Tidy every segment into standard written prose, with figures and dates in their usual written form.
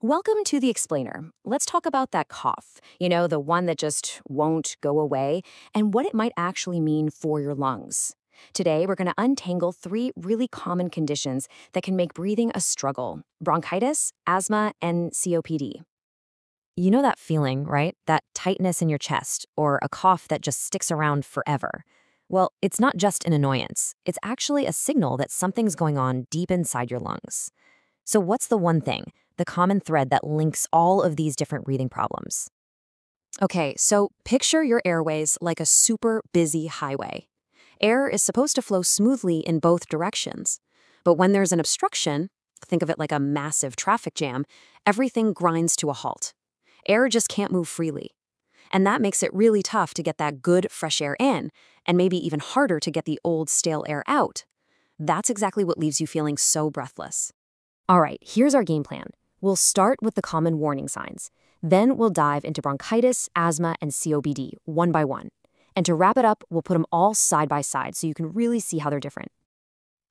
Welcome to the Explainer. Let's talk about that cough, the one that just won't go away, and what it might actually mean for your lungs. Today, we're going to untangle three really common conditions that can make breathing a struggle: bronchitis, asthma, and COPD. You know that feeling, right? That tightness in your chest, or a cough that just sticks around forever. Well, it's not just an annoyance. It's actually a signal that something's going on deep inside your lungs. So what's the one thing, the common thread that links all of these different breathing problems? Okay, so picture your airways like a super busy highway. Air is supposed to flow smoothly in both directions. But when there's an obstruction, think of it like a massive traffic jam, everything grinds to a halt. Air just can't move freely. And that makes it really tough to get that good fresh air in, and maybe even harder to get the old stale air out. That's exactly what leaves you feeling so breathless. All right, here's our game plan. We'll start with the common warning signs. Then we'll dive into bronchitis, asthma, and COPD one by one. And to wrap it up, we'll put them all side by side so you can really see how they're different.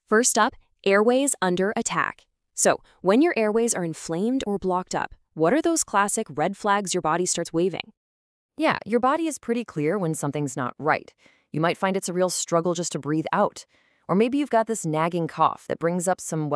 First up, airways under attack. So, when your airways are inflamed or blocked up, what are those classic red flags your body starts waving? Yeah, your body is pretty clear when something's not right. You might find it's a real struggle just to breathe out. Or maybe you've got this nagging cough that brings up some,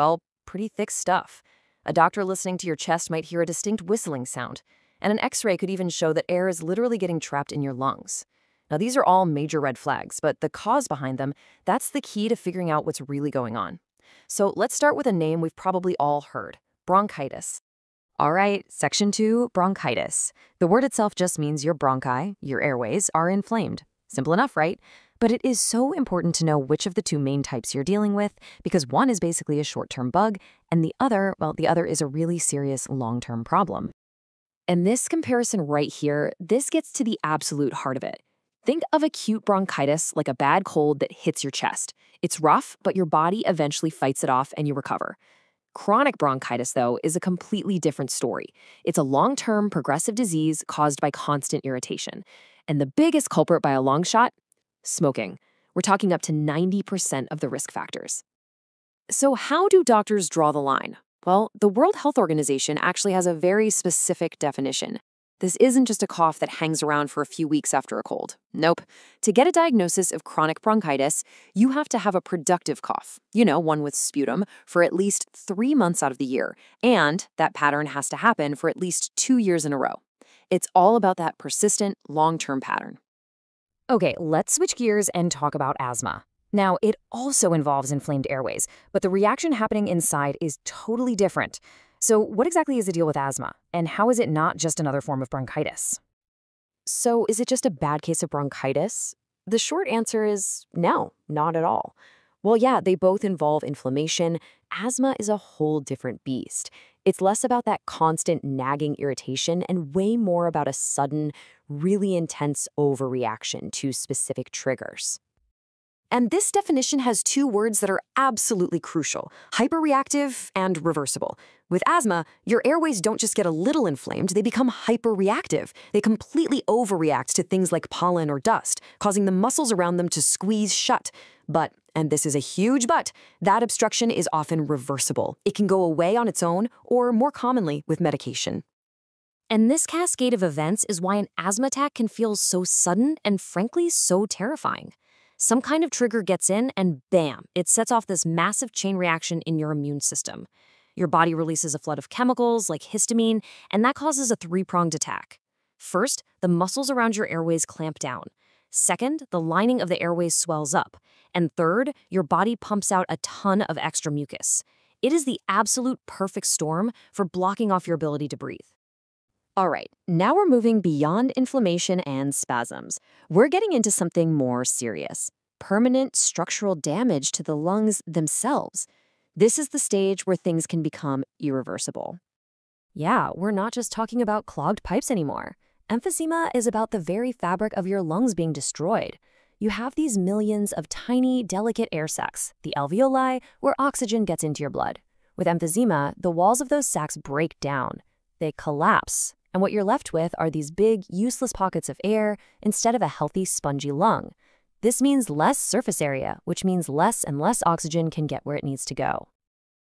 pretty thick stuff. A doctor listening to your chest might hear a distinct whistling sound, and an X-ray could even show that air is literally getting trapped in your lungs. Now, these are all major red flags, but the cause behind them, that's the key to figuring out what's really going on. So let's start with a name we've probably all heard: bronchitis. All right, section 2, bronchitis. The word itself just means your bronchi, your airways, are inflamed. Simple enough, right? But it is so important to know which of the two main types you're dealing with, because one is basically a short-term bug, and the other is a really serious long-term problem. And this comparison right here, this gets to the absolute heart of it. Think of acute bronchitis like a bad cold that hits your chest. It's rough, but your body eventually fights it off and you recover. Chronic bronchitis, though, is a completely different story. It's a long-term progressive disease caused by constant irritation. And the biggest culprit by a long shot? Smoking. We're talking up to 90% of the risk factors. So how do doctors draw the line? Well, the World Health Organization actually has a very specific definition. This isn't just a cough that hangs around for a few weeks after a cold. Nope. To get a diagnosis of chronic bronchitis, you have to have a productive cough, one with sputum, for at least 3 months out of the year. And that pattern has to happen for at least 2 years in a row. It's all about that persistent, long-term pattern. Okay, let's switch gears and talk about asthma. Now, it also involves inflamed airways, but the reaction happening inside is totally different. So what exactly is the deal with asthma, and how is it not just another form of bronchitis? So is it just a bad case of bronchitis? The short answer is no, not at all. Well, yeah, they both involve inflammation. Asthma is a whole different beast. It's less about that constant nagging irritation and way more about a sudden, really intense overreaction to specific triggers. And this definition has two words that are absolutely crucial: hyperreactive and reversible. With asthma, your airways don't just get a little inflamed, they become hyperreactive. They completely overreact to things like pollen or dust, causing the muscles around them to squeeze shut. But, and this is a huge but, that obstruction is often reversible. It can go away on its own, or more commonly, with medication. And this cascade of events is why an asthma attack can feel so sudden and frankly so terrifying. Some kind of trigger gets in and bam, it sets off this massive chain reaction in your immune system. Your body releases a flood of chemicals like histamine, and that causes a three-pronged attack. First, the muscles around your airways clamp down. Second, the lining of the airways swells up. And third, your body pumps out a ton of extra mucus. It is the absolute perfect storm for blocking off your ability to breathe. All right, now we're moving beyond inflammation and spasms. We're getting into something more serious: permanent structural damage to the lungs themselves. This is the stage where things can become irreversible. Yeah, we're not just talking about clogged pipes anymore. Emphysema is about the very fabric of your lungs being destroyed. You have these millions of tiny, delicate air sacs, the alveoli, where oxygen gets into your blood. With emphysema, the walls of those sacs break down. They collapse. And what you're left with are these big, useless pockets of air instead of a healthy, spongy lung. This means less surface area, which means less and less oxygen can get where it needs to go.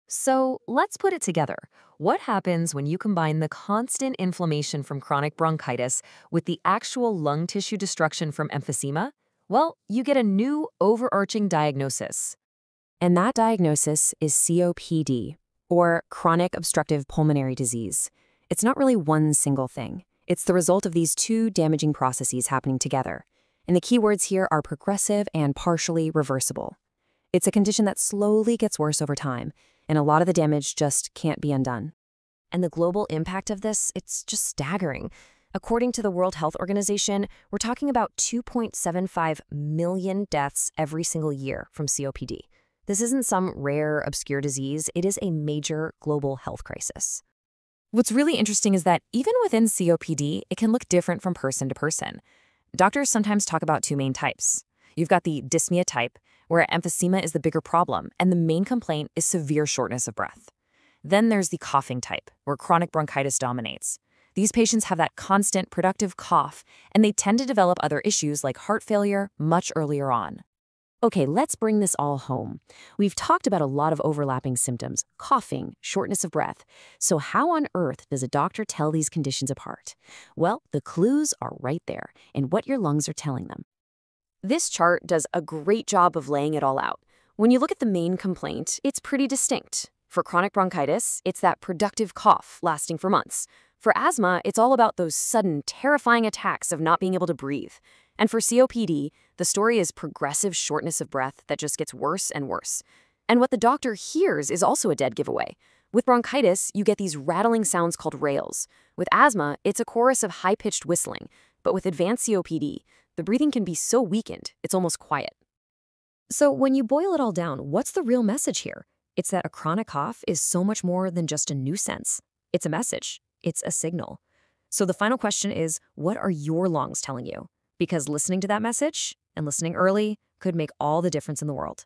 So let's put it together. What happens when you combine the constant inflammation from chronic bronchitis with the actual lung tissue destruction from emphysema? Well, you get a new overarching diagnosis. And that diagnosis is COPD, or chronic obstructive pulmonary disease. It's not really one single thing. It's the result of these two damaging processes happening together. And the key words here are progressive and partially reversible. It's a condition that slowly gets worse over time, and a lot of the damage just can't be undone. And the global impact of this, it's just staggering. According to the World Health Organization, we're talking about 2.75 million deaths every single year from COPD. This isn't some rare, obscure disease. It is a major global health crisis. What's really interesting is that even within COPD, it can look different from person to person. Doctors sometimes talk about two main types. You've got the dyspnea type, where emphysema is the bigger problem, and the main complaint is severe shortness of breath. Then there's the coughing type, where chronic bronchitis dominates. These patients have that constant, productive cough, and they tend to develop other issues like heart failure much earlier on. Okay, let's bring this all home. We've talked about a lot of overlapping symptoms: coughing, shortness of breath. So how on earth does a doctor tell these conditions apart? Well, the clues are right there in what your lungs are telling them. This chart does a great job of laying it all out. When you look at the main complaint, it's pretty distinct. For chronic bronchitis, it's that productive cough lasting for months. For asthma, it's all about those sudden, terrifying attacks of not being able to breathe. And for COPD, the story is progressive shortness of breath that just gets worse and worse. And what the doctor hears is also a dead giveaway. With bronchitis, you get these rattling sounds called rales. With asthma, it's a chorus of high-pitched whistling. But with advanced COPD, the breathing can be so weakened, it's almost quiet. So when you boil it all down, what's the real message here? It's that a chronic cough is so much more than just a nuisance. It's a message. It's a signal. So the final question is, what are your lungs telling you? Because listening to that message and listening early could make all the difference in the world.